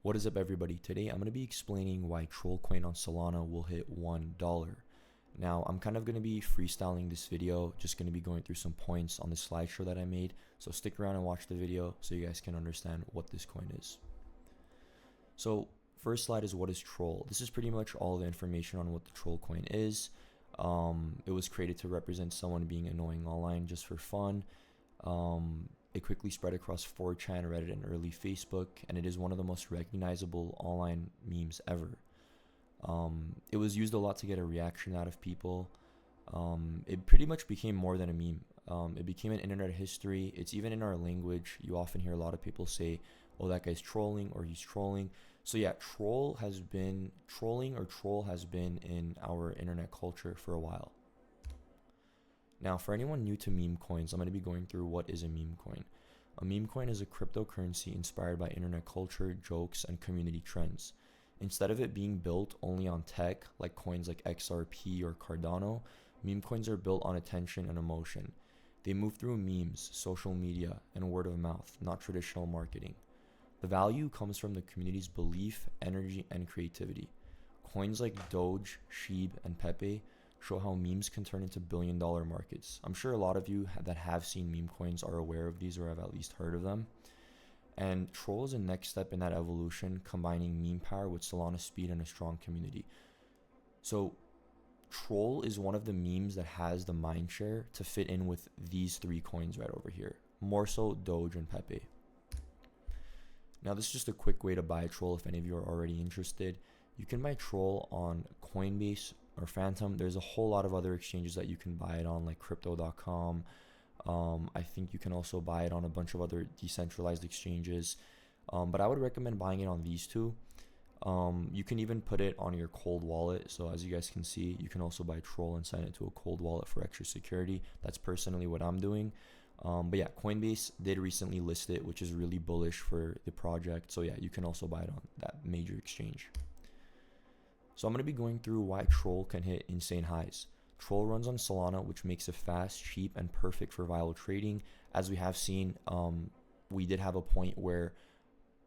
What is up, everybody? Today I'm going to be explaining why Trollcoin on Solana will hit $1. Now, I'm kind of going to be freestyling this video, just going to be going through some points on the slideshow that I made. So stick around and watch the video so you guys can understand what this coin is. So first slide is what is Troll. This is pretty much all the information on what the Troll coin is. It was created to represent someone being annoying online just for fun. It quickly spread across 4chan, Reddit, and early Facebook, and it is one of the most recognizable online memes ever. It was used a lot to get a reaction out of people. It pretty much became more than a meme. It became an internet history. It's even in our language. You often hear a lot of people say, oh, that guy's trolling, or he's trolling. So yeah, trolling has been in our internet culture for a while. Now, for anyone new to meme coins, I'm going to be going through what is a meme coin. A meme coin is a cryptocurrency inspired by internet culture, jokes, and community trends. Instead of it being built only on tech, like coins like XRP or Cardano, meme coins are built on attention and emotion. They move through memes, social media, and word of mouth, not traditional marketing. The value comes from the community's belief, energy, and creativity. Coins like Doge, Sheeb, and Pepe show how memes can turn into billion-dollar markets. I'm sure a lot of you that have seen meme coins are aware of these or have at least heard of them. And Troll is a next step in that evolution, combining meme power with Solana speed and a strong community. So Troll is one of the memes that has the mindshare to fit in with these three coins right over here. More so Doge and Pepe. Now, this is just a quick way to buy a Troll if any of you are already interested. You can buy Troll on Coinbase or Phantom. There's a whole lot of other exchanges that you can buy it on, like crypto.com. I think you can also buy it on a bunch of other decentralized exchanges. But I would recommend buying it on these two. You can even put it on your cold wallet. So as you guys can see, you can also buy Troll and sign it to a cold wallet for extra security. That's personally what I'm doing. But yeah, Coinbase did recently list it, which is really bullish for the project. So yeah, you can also buy it on that major exchange. So I'm going to be going through why Troll can hit insane highs. Troll runs on Solana, which makes it fast, cheap, and perfect for viral trading. As we have seen, we did have a point where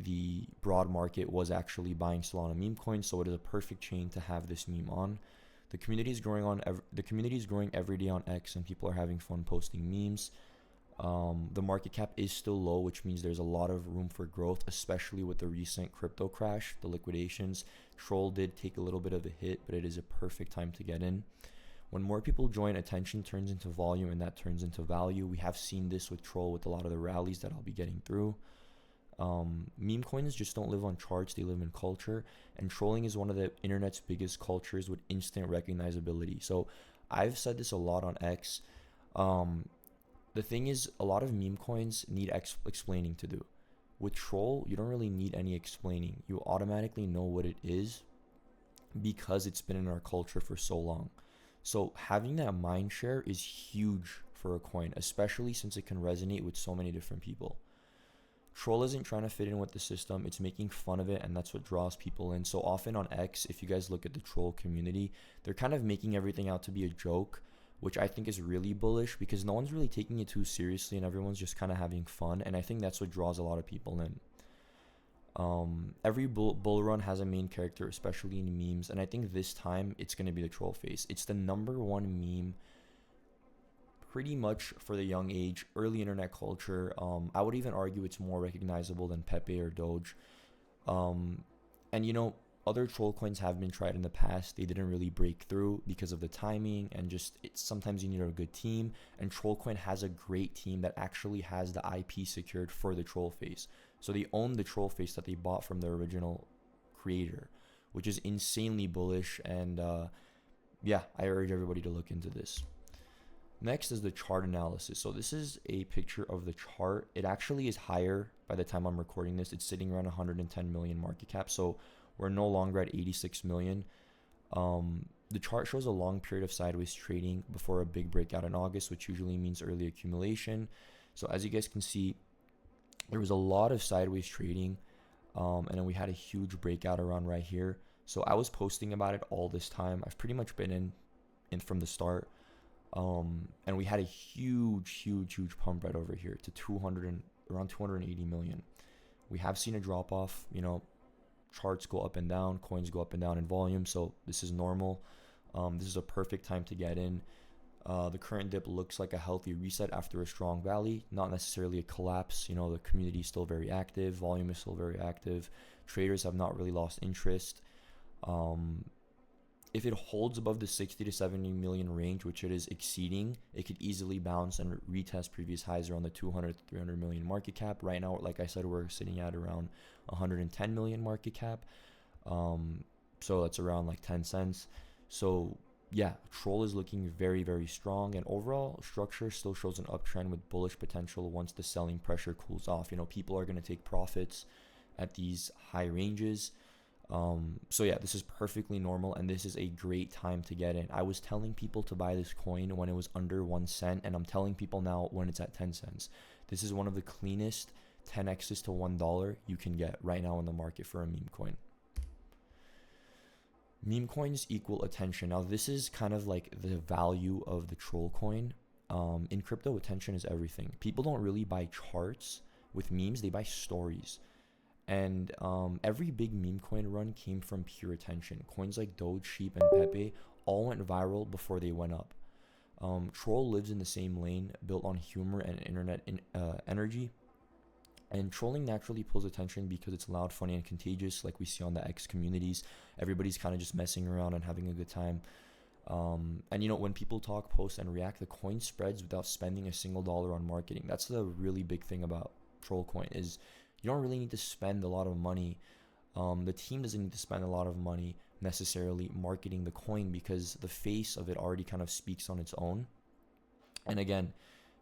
the broad market was actually buying Solana meme coins, so it is a perfect chain to have this meme on. The community is growing every day on X, and people are having fun posting memes. The market cap is still low, which means there's a lot of room for growth, especially with the recent crypto crash, the liquidations. Troll did take a little bit of a hit, but it is a perfect time to get in. When more people join, attention turns into volume, and that turns into value. We have seen this with Troll with a lot of the rallies that I'll be getting through. Meme coins just don't live on charts, they live in culture, and trolling is one of the internet's biggest cultures with instant recognizability. So I've said this a lot on X. The thing is, a lot of meme coins need explaining to do. With Troll, you don't really need any explaining. You automatically know what it is because it's been in our culture for so long. So having that mind share is huge for a coin, especially since it can resonate with so many different people. Troll isn't trying to fit in with the system, it's making fun of it, and that's what draws people in. So often on X, if you guys look at the Troll community, they're kind of making everything out to be a joke, which I think is really bullish because no one's really taking it too seriously and everyone's just kind of having fun, and I think that's what draws a lot of people in. Every bull run has a main character, especially in memes, and I think this time it's going to be the Troll face. It's the #1 meme pretty much for the young age, early internet culture. I would even argue it's more recognizable than Pepe or Doge. And you know, other Troll coins have been tried in the past. They didn't really break through because of the timing and just sometimes you need a good team. And Troll coin has a great team that actually has the IP secured for the Troll face. So they own the Troll face that they bought from the original creator, which is insanely bullish. And yeah, I urge everybody to look into this. Next is the chart analysis. So this is a picture of the chart. It actually is higher by the time I'm recording this. It's sitting around 110 million market cap. So we're no longer at 86 million. The chart shows a long period of sideways trading before a big breakout in August, which usually means early accumulation. So as you guys can see, there was a lot of sideways trading, and then we had a huge breakout around right here. So I was posting about it all this time. I've pretty much been in from the start. And we had a huge pump right over here to around 280 million. We have seen a drop off, you know, charts go up and down, coins go up and down in volume, so this is normal. This is a perfect time to get in. The current dip looks like a healthy reset after a strong rally, not necessarily a collapse. You know, the community is still very active, volume is still very active, traders have not really lost interest. If it holds above the 60 to 70 million range, which it is exceeding, it could easily bounce and retest previous highs around the 200 to 300 million market cap. Right now, like I said, we're sitting at around 110 million market cap. So that's around like 10 cents. So yeah, Troll is looking very, very strong, and overall structure still shows an uptrend with bullish potential once the selling pressure cools off. You know, people are going to take profits at these high ranges. So yeah, this is perfectly normal, and this is a great time to get in. I was telling people to buy this coin when it was under 1 cent, and I'm telling people now when it's at 10 cents. This is one of the cleanest 10x's to $1 you can get right now in the market for a meme coin. Meme coins equal attention. Now this is kind of like the value of the troll coin. In crypto, attention is everything. People don't really buy charts with memes, they buy stories. And every big meme coin run came from pure attention. Coins like Doge, Sheep, and Pepe all went viral before they went up. Troll lives in the same lane, built on humor and internet energy. And trolling naturally pulls attention because it's loud, funny, and contagious, like we see on the X communities. Everybody's kind of just messing around and having a good time. And you know, when people talk, post, and react, the coin spreads without spending a single dollar on marketing. That's the really big thing about troll coin, is you don't really need to spend a lot of money. The team doesn't need to spend a lot of money necessarily marketing the coin, because the face of it already kind of speaks on its own. And again,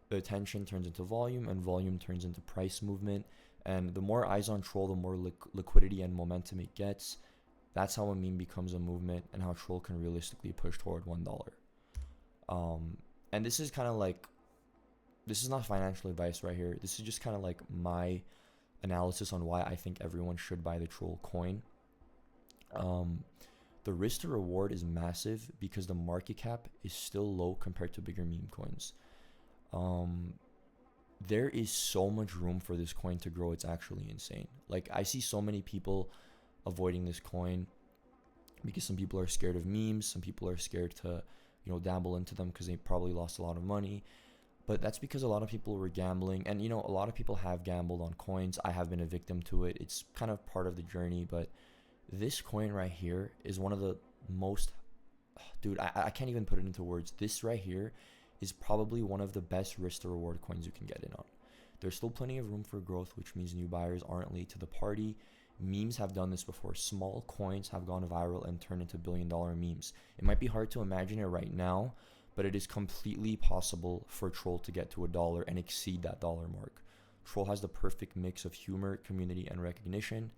the attention turns into volume, and volume turns into price movement. And the more eyes on troll, the more liquidity and momentum it gets. That's how a meme becomes a movement, and how troll can realistically push toward $1. And this is kind of like, this is not financial advice right here. This is just kind of like my analysis on why I think everyone should buy the troll coin. The risk to reward is massive because the market cap is still low compared to bigger meme coins. There is so much room for this coin to grow, it's actually insane. Like, I see so many people avoiding this coin because some people are scared of memes, some people are scared to, you know, dabble into them because they probably lost a lot of money. But that's because a lot of people were gambling, and you know, a lot of people have gambled on coins. I have been a victim to it. It's kind of part of the journey. But this coin right here is one of the most, dude, I can't even put it into words. This right here is probably one of the best risk to reward coins you can get in on. There's still plenty of room for growth, which means new buyers aren't late to the party. Memes have done this before. Small coins have gone viral and turned into billion-dollar memes. It might be hard to imagine it right now, but it is completely possible for Troll to get to $1 and exceed that dollar mark. Troll has the perfect mix of humor, community, and recognition.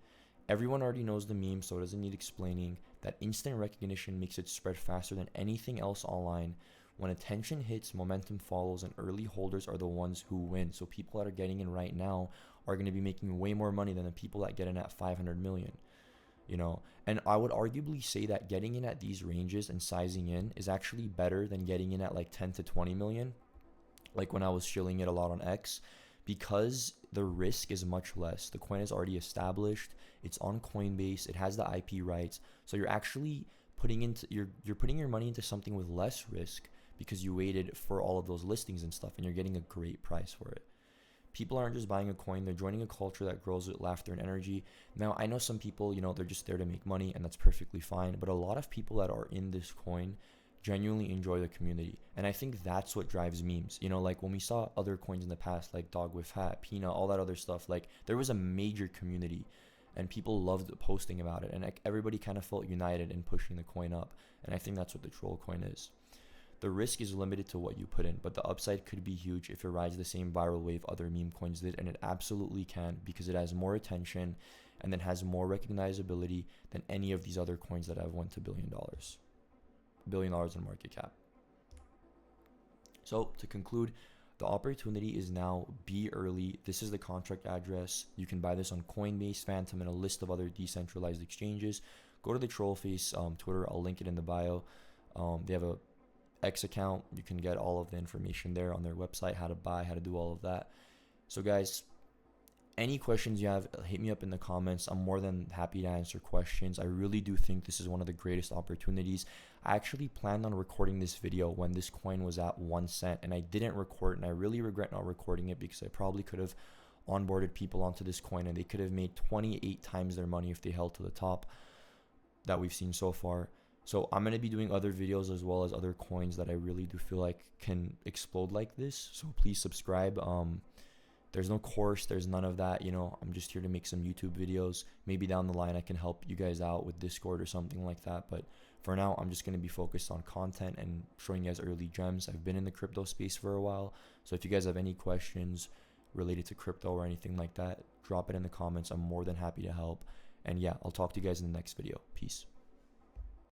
Everyone already knows the meme, so it doesn't need explaining. That instant recognition makes it spread faster than anything else online. When attention hits, momentum follows, and early holders are the ones who win. So people that are getting in right now are going to be making way more money than the people that get in at 500 million. You know, and I would arguably say that getting in at these ranges and sizing in is actually better than getting in at like 10 to 20 million, like when I was shilling it a lot on X, because the risk is much less. The coin is already established, it's on Coinbase, it has the IP rights, so you're actually putting your money into something with less risk because you waited for all of those listings and stuff, and you're getting a great price for it. People aren't just buying a coin, they're joining a culture that grows with laughter and energy. Now, I know some people, you know, they're just there to make money, and that's perfectly fine. But a lot of people that are in this coin genuinely enjoy the community. And I think that's what drives memes. You know, like when we saw other coins in the past, like Dog with Hat, Peanut, all that other stuff, like there was a major community and people loved posting about it. And like, everybody kind of felt united in pushing the coin up. And I think that's what the troll coin is. The risk is limited to what you put in, but the upside could be huge if it rides the same viral wave other meme coins did, and it absolutely can, because it has more attention and then has more recognizability than any of these other coins that have went to $1 billion in market cap. So to conclude, the opportunity is now be early. This is the contract address. You can buy this on Coinbase, Phantom, and a list of other decentralized exchanges. Go to the Trollface Twitter. I'll link it in the bio. They have a X account. You can get all of the information there on their website, how to buy, how to do all of that. So guys, any questions you have, hit me up in the comments. I'm more than happy to answer questions. I really do think this is one of the greatest opportunities. I actually planned on recording this video when this coin was at 1 cent, and I didn't record, and I really regret not recording it because I probably could have onboarded people onto this coin and they could have made 28 times their money if they held to the top that we've seen so far. So I'm going to be doing other videos as well as other coins that I really do feel like can explode like this. So please subscribe. There's no course, there's none of that, you know. I'm just here to make some YouTube videos. Maybe down the line I can help you guys out with Discord or something like that, but for now I'm just going to be focused on content and showing you guys early gems. I've been in the crypto space for a while, so if you guys have any questions related to crypto or anything like that, drop it in the comments. I'm more than happy to help. And yeah, I'll talk to you guys in the next video. Peace.